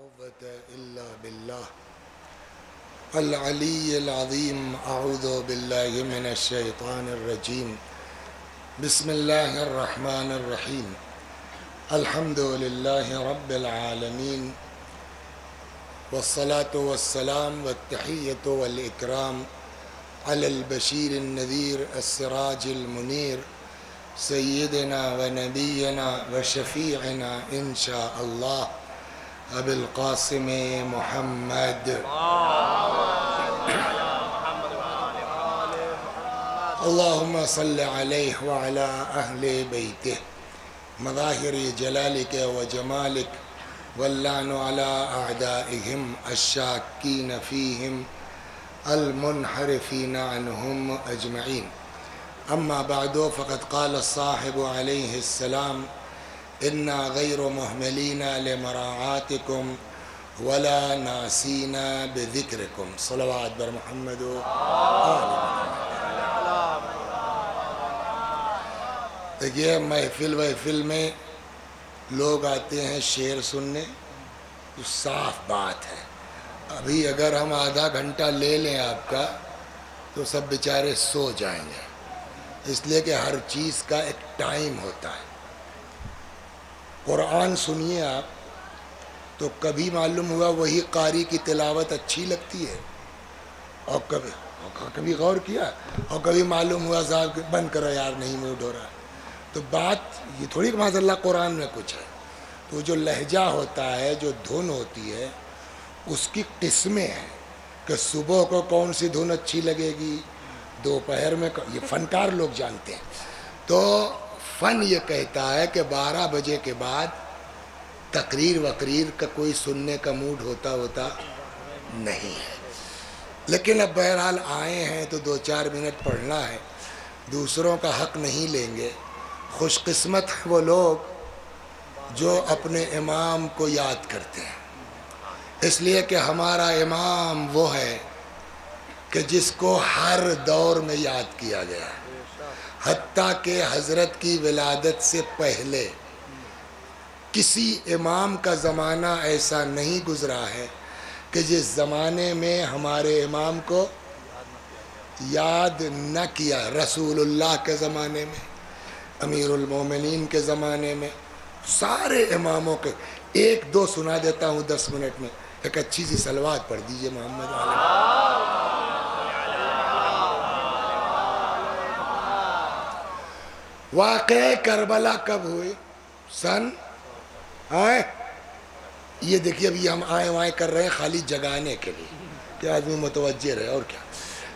قوة إلا بالله العلي العظيم. أعوذ بالله من الشيطان الرجيم. بسم الله الرحمن الرحيم. الحمد لله رب العالمين، والصلاة والسلام والتحية والإكرام على البشير النذير السراج المنير سيدنا ونبينا وشفيعنا إن شاء الله أبي القاسم محمد. اللهم صل عليه وعلى أهل بيته مظاهر جلالك وجمالك، واللعن على أعدائهم الشاكين فيهم المنحرفين عنهم أجمعين. أما بعد، فقد قال الصاحب عليه السلام: إنا غير مهملين لمراعاتكم ولا ناسين بذكركم. صلوات بر محمد دیکھیے، محفل میں لوگ آتے ہیں شعر سننے، تو صاف بات ہے ابھی اگر ہم آدھا گھنٹہ لے لیں آپ کا تو سب بیچارے سو جائیں گے، اس لیے کہ ہر چیز کا ایک ٹائم ہوتا ہے۔ قرآن سنیے آپ تو کبھی معلوم ہوا وہی قاری کی تلاوت اچھی لگتی ہے، اور کبھی غور کیا، اور کبھی معلوم ہوا صاحب بند کرو یار نہیں موڈ ہو رہا۔ تو بات یہ تھوڑی کہ معاذ اللہ قرآن میں کچھ ہے، تو جو لہجہ ہوتا ہے، جو دھن ہوتی ہے، اس کی قسمیں ہیں کہ صبح کو کون سی دھن اچھی لگے گی، دوپہر میں، یہ فنکار لوگ جانتے ہیں۔ تو فن یہ کہتا ہے کہ 12 بجے کے بعد تقریر وقریر کا کوئی سننے کا موڈ ہوتا نہیں ہے، لیکن اب بہرحال آئے ہیں تو 2-4 منٹ پڑھنا ہے، دوسروں کا حق نہیں لیں گے۔ خوش قسمت ہیں وہ لوگ جو اپنے امام کو یاد کرتے ہیں، اس لیے کہ ہمارا امام وہ ہے کہ جس کو ہر دور میں یاد کیا گیا ہے، حتیٰ کہ حضرت کی ولادت سے پہلے کسی امام کا زمانہ ایسا نہیں گزرا ہے کہ جس زمانے میں ہمارے امام کو یاد نہ کیا۔ رسول اللہ کے زمانے میں، امیر المومنین کے زمانے میں، سارے اماموں کے 1-2 سنا دیتا ہوں 10 منٹ میں۔ ایک اچھی سی صلوات پڑھ دیجئے محمد علیہ۔ واقعہ کربلا کب ہوئے؟ یہ دیکھیے ابھی ہم آئیں کر رہے ہیں خالی جگانے کے لیے کہ آدمی متوجہ رہے، اور کیا۔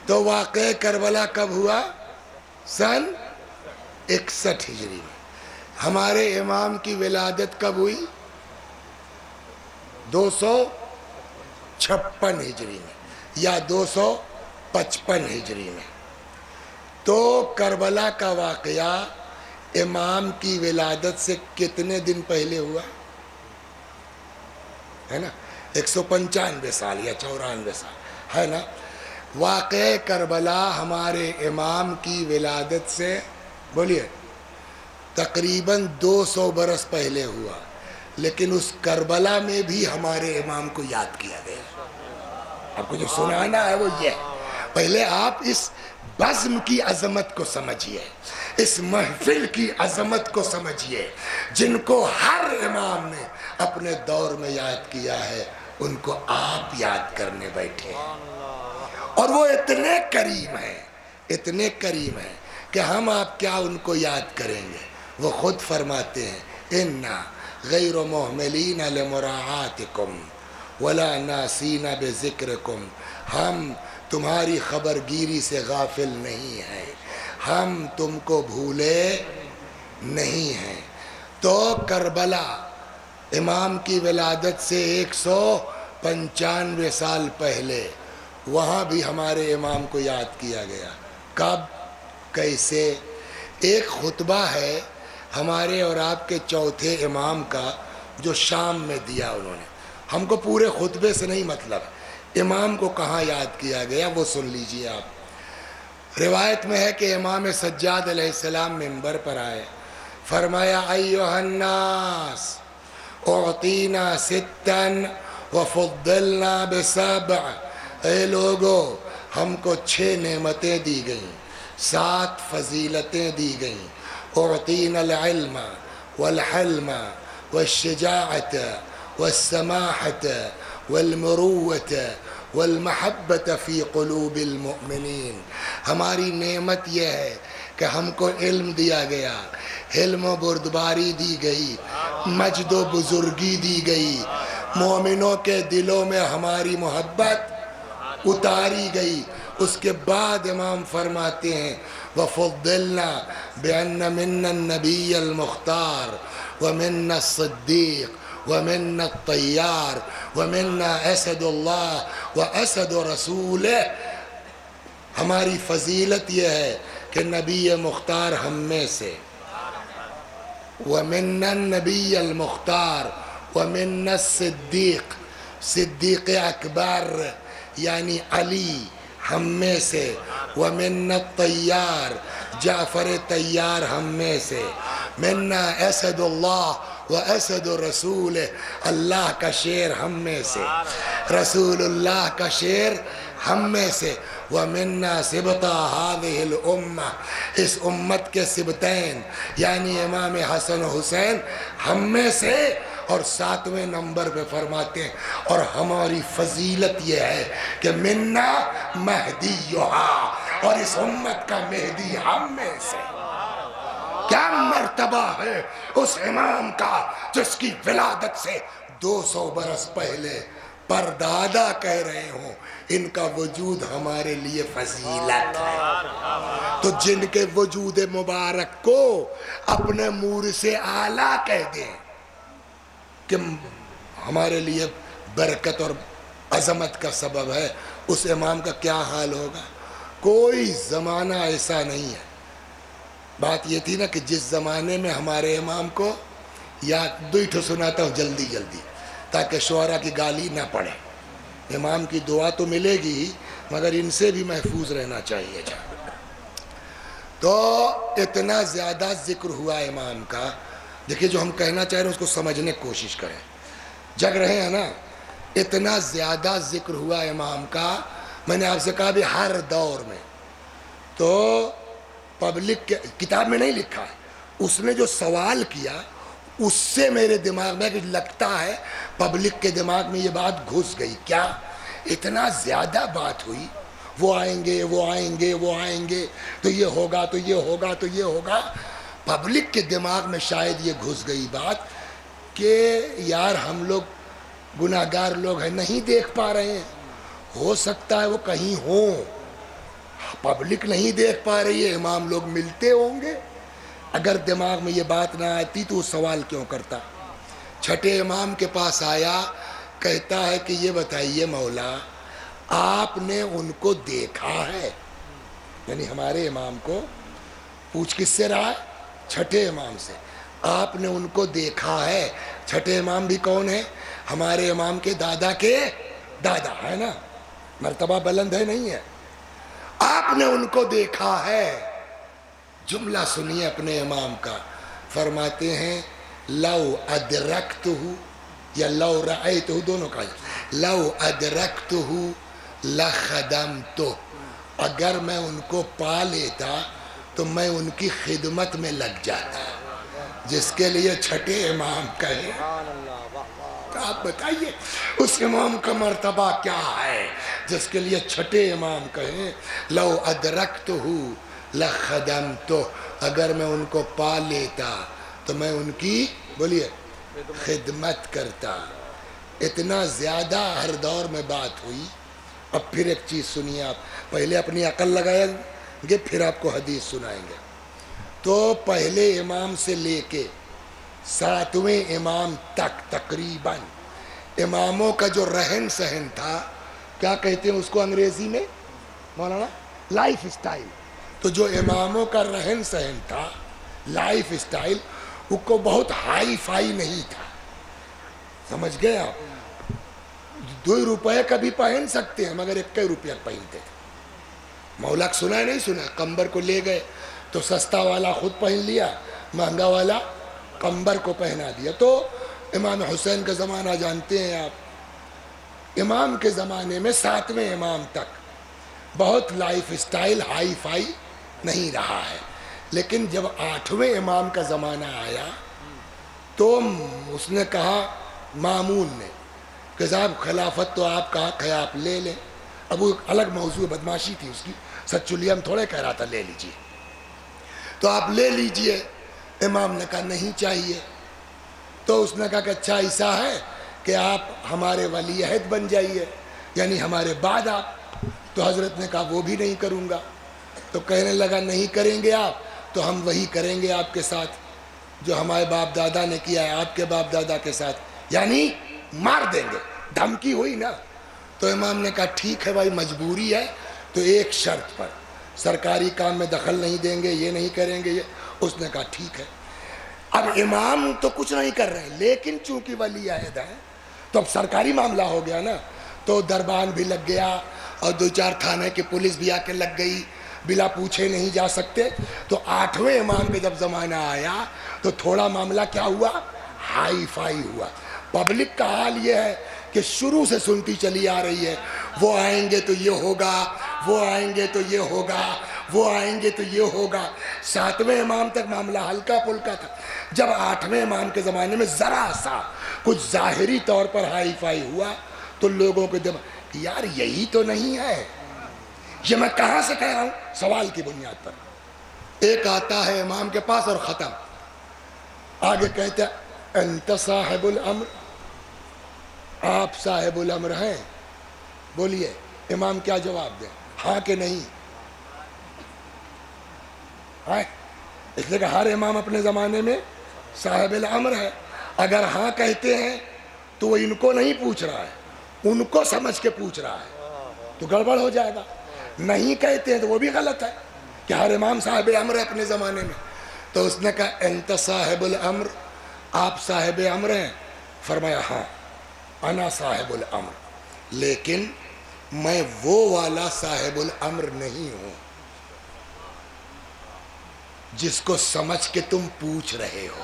تو واقعہ کربلا کب ہوا؟ سن 61 ہجری میں۔ ہمارے امام کی ولادت کب ہوئی؟ 256 ہجری میں یا 255 ہجری میں۔ تو کربلا کا واقعہ امام کی ولادت سے کتنے دن پہلے ہوا ہے نا؟ 195 سال یا 94 سال ہے نا۔ واقعہ کربلا ہمارے امام کی ولادت سے بولیے تقریباً 200 برس پہلے ہوا، لیکن اس کربلا میں بھی ہمارے امام کو یاد کیا گیا۔ آپ کو جو سنانا ہے وہ یہ ہے، پہلے آپ اس بزم کی عظمت کو سمجھیے، اس محفل کی عظمت کو سمجھیے، جن کو ہر امام نے اپنے دور میں یاد کیا ہے، ان کو آپ یاد کرنے بیٹھے ہیں، اور وہ اتنے کریم ہیں کہ ہم آپ کیا ان کو یاد کریں گے۔ وہ خود فرماتے ہیں: اِنَّا غَيْرُ مُهْمِلِينَ لِمُرَاعَاتِكُمْ وَلَا نَاسِينَ بِذِكْرِكُمْ۔ ہم تمہاری خبر گیری سے غافل نہیں ہیں، ہم تم کو بھولے نہیں ہیں۔ تو کربلا امام کی ولادت سے 195 سال پہلے وہاں بھی ہمارے امام کو یاد کیا گیا۔ کب، کیسے؟ ایک خطبہ ہے ہمارے اور آپ کے چوتھے امام کا جو شام میں دیا انہوں نے، ہم کو پورے خطبے سے نہیں مطلب، امام کو کہاں یاد کیا گیا وہ سن لیجئے آپ۔ روایت میں ہے کہ امام سجاد علیہ السلام منبر پر آئے، فرمایا: ایھا الناس اعطینا ستا وفضلنا بسبع، اے لوگو ہم کو 6 نعمتیں دی گئیں، 7 فضیلتیں دی گئیں۔ اعطینا العلم والحلم والشجاعة والسماحة والمروة والمحبة في قلوب المؤمنین، ہماری نعمت یہ ہے کہ ہم کو علم دیا گیا، حلم و بردباری دی گئی، مجد و بزرگی دی گئی، مومنوں کے دلوں میں ہماری محبت اتاری گئی۔ اس کے بعد امام فرماتے ہیں وفضلنا بأن منا النبی المختار ومنا الصدیق ومنا الطیار ومنا اسد اللہ واسد رسولہ، ہماری فضیلت یہ ہے کہ نبی مختار ہم میں سے، ومنا النبی المختار ومنا الصدیق، صدیق اکبر یعنی علی ہم میں سے، ومنا الطیار جعفر طیار ہم میں سے، منا اسد اللہ واسد رسول، اللہ کا شیر ہم میں سے، رسول اللہ کا شیر ہم میں سے، ومنا سبطا هذه الامہ، اس امت کے سبتین یعنی امام حسن و حسین ہم میں سے۔ اور 7ویں نمبر پہ فرماتے ہیں اور ہماری فضیلت یہ ہے کہ منا مہدیہا، اور اس امت کا مہدی ہم میں سے۔ کیا مرتبہ ہے اس امام کا جس کی ولادت سے 200 برس پہلے پردادا کہہ رہے ہوں ان کا وجود ہمارے لیے فضیلت ہے۔ تو جن کے وجود مبارک کو اپنے مورث اعلیٰ کہہ دیں کہ ہمارے لیے برکت اور عظمت کا سبب ہے، اس امام کا کیا حال ہوگا؟ کوئی زمانہ ایسا نہیں ہے۔ بات یہ تھی نا کہ جس زمانے میں ہمارے امام کو یاد دوئیٹھو سناتا ہوں جلدی جلدی تاکہ شعراء کی گالی نہ پڑے، امام کی دعا تو ملے گی ہی مگر ان سے بھی محفوظ رہنا چاہیے۔ تو اتنا زیادہ ذکر ہوا امام کا، دیکھیں جو ہم کہنا چاہ رہے ہیں اس کو سمجھنے کی کوشش کریں، جگ رہے ہیں نا، اتنا زیادہ ذکر ہوا امام کا۔ میں نے آپ سے کہا بھی ہر دور میں، تو پبلک کتاب میں نہیں لکھا ہے، اس نے جو سوال کیا اس سے میرے دماغ میں لگتا ہے پبلک کے دماغ میں یہ بات گھس گئی، کیا اتنا زیادہ بات ہوئی، وہ آئیں گے وہ آئیں گے وہ آئیں گے تو یہ ہوگا تو یہ ہوگا تو یہ ہوگا۔ پبلک کے دماغ میں شاید یہ گھس گئی بات کہ یار ہم لوگ گناہگار لوگ ہیں، نہیں دیکھ پا رہے ہیں، ہو سکتا ہے وہ کہیں ہوں، پبلک نہیں دیکھ پا رہی ہے، امام لوگ ملتے ہوں گے۔ اگر دماغ میں یہ بات نہ آتی تو وہ سوال کیوں کرتا؟ چھٹے امام کے پاس آیا، کہتا ہے کہ یہ بتائیے مولا آپ نے ان کو دیکھا ہے؟ یعنی ہمارے امام کو پوچھ کس سے رہا ہے؟ چھٹے امام سے، آپ نے ان کو دیکھا ہے؟ چھٹے امام بھی کون ہے؟ ہمارے امام کے دادا ہے نا، مرتبہ بلند ہے نہیں ہے؟ آپ نے ان کو دیکھا ہے؟ جملہ سنیے اپنے امام کا، فرماتے ہیں لو ادرکتہ یا لو رأیتہ، دونوں کا لو ادرکتہ لخدمتہ، اگر میں ان کو پا لیتا تو میں ان کی خدمت میں لگ جاتا، جس کے لیے چھٹے امام کہے۔ تو آپ بتائیے اس امام کا مرتبہ کیا ہے جس کے لیے چھٹے امام کہیں لو ادرکتہ لخدمتہ، اگر میں ان کو پا لیتا تو میں ان کی بولیے خدمت کرتا۔ اتنا زیادہ ہر دور میں بات ہوئی۔ اب پھر ایک چیز سنیے، آپ پہلے اپنی عقل لگائیں گے پھر آپ کو حدیث سنائیں گے۔ تو پہلے امام سے لے کے 7ویں امام تک تقریباً اماموں کا جو رہن سہن تھا، کیا کہتے ہیں اس کو انگریزی میں مولانا؟ Life style. تو جو اماموں کا رہن سہن تھا، لائف اسٹائل، وہ کو بہت ہائی فائی نہیں تھا، سمجھ گئے آپ؟ 2 روپے کا بھی پہن سکتے ہیں مگر 1 روپیہ پہنتے تھے۔ مولا سنا نہیں سنا؟ قمبر کو لے گئے تو سستا والا خود پہن لیا، مہنگا والا قمبر کو پہنا دیا۔ تو امام حسین کا زمانہ جانتے ہیں آپ، امام کے زمانے میں 7ویں امام تک بہت لائف اسٹائل ہائی فائی نہیں رہا ہے، لیکن جب 8ویں امام کا زمانہ آیا تو اس نے کہا، مامون نے، کہ صاحب خلافت تو آپ کا حق ہے، آپ لے لیں۔ اب وہ الگ موضوع بدماشی تھی اس کی، سچ چلیے ہم تھوڑے کہہ رہا تھا لے لیجئے، تو آپ لے لیجئے۔ امام نے کہا نہیں چاہیے، تو اس نے کہا کہ اچھا ایسا ہے کہ آپ ہمارے ولی عہد بن جائیے، یعنی ہمارے بعد آپ۔ تو حضرت نے کہا وہ بھی نہیں کروں گا۔ تو کہنے لگا نہیں کریں گے آپ تو ہم وہی کریں گے آپ کے ساتھ جو ہمارے باپ دادا نے کیا ہے آپ کے باپ دادا کے ساتھ، یعنی مار دیں گے۔ دھمکی ہوئی نا۔ تو امام نے کہا ٹھیک ہے بھائی، مجبوری ہے، تو ایک شرط پر، سرکاری کام میں دخل نہیں دیں گے، یہ نہیں کریں گے، یہ۔ اس نے کہا ٹھیک ہے۔ اب امام تو کچھ نہیں کر رہے، لیکن چونکہ ولی عہد ہے تو اب سرکاری معاملہ ہو گیا نا، تو دربان بھی لگ گیا اور 2-4 تھانے کی پولیس بھی آ کے لگ گئی، بلا پوچھے نہیں جا سکتے۔ تو 8ویں امام کا جب زمانہ آیا تو تھوڑا معاملہ کیا ہوا، ہائی فائی ہوا۔ پبلک کا حال یہ ہے کہ شروع سے سنتی چلی آ رہی ہے، وہ آئیں گے تو یہ ہوگا، وہ آئیں گے تو یہ ہوگا، وہ آئیں گے تو یہ ہوگا۔ 7ویں امام تک معاملہ ہلکا پھلکا تھا۔ جب 8ویں امام کے زمانے میں ذرا سا کچھ ظاہری طور پر ہائی فائی ہوا تو لوگوں کے دماغ کہ یار یہی تو نہیں ہے۔ یہ میں کہاں سے کہہ رہا ہوں؟ سوال کی بنیاد پر۔ ایک آتا ہے امام کے پاس اور ختم، آگے کہتا ہے انت صاحب الامر، آپ صاحب الامر ہیں، بولیے۔ امام کیا جواب دیں؟ ہاں کہ نہیں؟ ہاں، اس لیے کہ ہر امام اپنے زمانے میں صاحب الامر ہے۔ اگر ہاں کہتے ہیں تو وہ ان کو نہیں پوچھ رہا ہے، ان کو سمجھ کے پوچھ رہا ہے، تو گڑبڑ ہو جائے گا۔ نہیں کہتے ہیں تو وہ بھی غلط ہے کہ ہر امام صاحب امر ہے اپنے زمانے میں۔ تو اس نے کہا انت صاحب الامر، آپ صاحب امر ہیں؟ فرمایا ہاں انا صاحب الامر، لیکن میں وہ والا صاحب الامر نہیں ہوں جس کو سمجھ کے تم پوچھ رہے ہو۔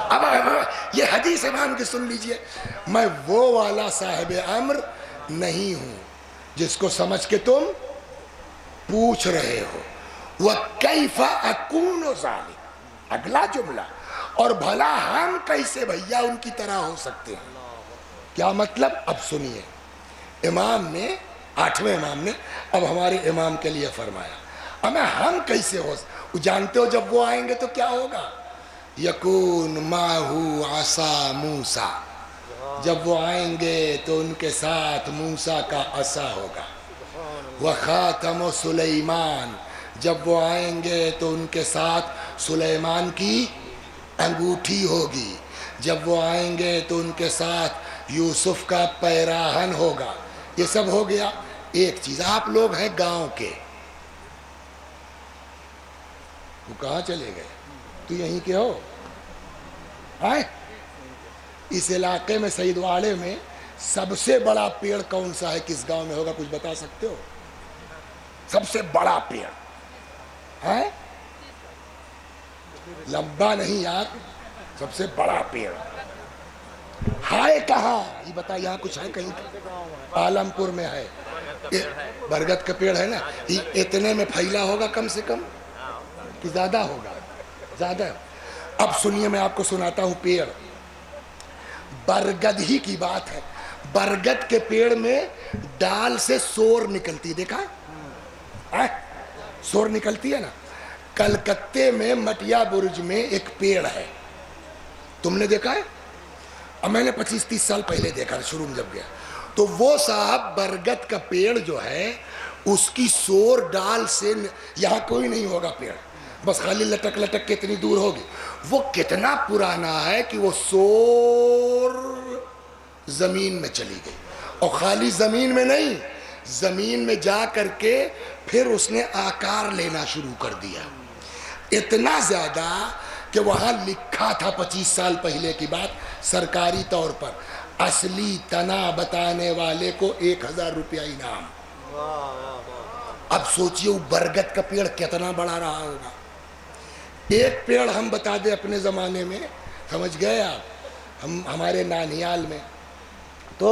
اب یہ حدیث امام کی سن لیجئے، میں وہ والا صاحب امر نہیں ہوں جس کو سمجھ کے تم پوچھ رہے ہو۔ وَكَيْفَ أَكُونُ ذَلِكَ، اگلا جملہ، اور بھلا ہم کیسے بھیا ان کی طرح ہو سکتے ہیں؟ کیا مطلب؟ اب سنیے، امام نے، 8ویں امام نے اب ہمارے امام کے لیے فرمایا، اب ہم کیسے ہو سکتے؟ جانتے ہو جب وہ آئیں گے تو کیا ہوگا؟ یکون ماہو عصا موسیٰ، جب وہ آئیں گے تو ان کے ساتھ موسیٰ کا عصا ہوگا۔ وخاتم سلیمان، جب وہ آئیں گے تو ان کے ساتھ سلیمان کی انگوٹھی ہوگی۔ جب وہ آئیں گے تو ان کے ساتھ یوسف کا پیراہن ہوگا۔ یہ سب ہو گیا۔ ایک چیز، آپ لوگ ہیں گاؤں کے، وہ کہاں چلے گئے؟ تو یہیں کے ہو؟ آئے اس علاقے میں سید واڑے میں سب سے بڑا پیڑ کون سا ہے؟ کس گاؤں میں ہوگا؟ کچھ بتا سکتے ہو؟ سب سے بڑا پیڑ ہے؟ لمبا نہیں یار، سب سے بڑا پیڑ ہے کہاں؟ یہ بتا، یہاں کچھ ہے کہیں؟ عالم پور میں ہے، برگد کا پیڑ ہے نا، اتنے میں پھیلا ہوگا کم سے کم کہ زیادہ ہوگا؟ زیادہ۔ اب سنیے میں آپ کو سناتا ہوں پیڑ، برگد ہی کی بات ہے۔ برگد کے پیڑ میں ڈال سے سور نکلتی، دیکھا ہے؟ سور نکلتی ہے نا۔ کلکتے میں مٹیا برج میں ایک پیڑ ہے، تم نے دیکھا ہے؟ اب میں نے 25-30 سال پہلے دیکھا، شروع میں جب گیا تو وہ صاحب برگد کا پیڑ جو ہے اس کی سور ڈال سے، یہاں کوئی نہیں ہوگا پیڑ، بس خالی لٹک لٹک کے اتنی دور ہوگی۔ وہ کتنا پرانا ہے کہ وہ سور زمین میں چلی گئی، اور خالی زمین میں نہیں، زمین میں جا کر کے پھر اس نے آکار لینا شروع کر دیا، اتنا زیادہ کہ وہاں لکھا تھا 25 سال پہلے کی بات، سرکاری طور پر اصلی تنا بتانے والے کو 1000 روپیہ انعام۔ اب سوچئے وہ برگد کا پیڑ کتنا بڑا رہا ہوگا۔ ایک پیڑ ہم بتا دیں اپنے زمانے میں، سمجھ گئے آپ؟ ہمارے نانیال میں تو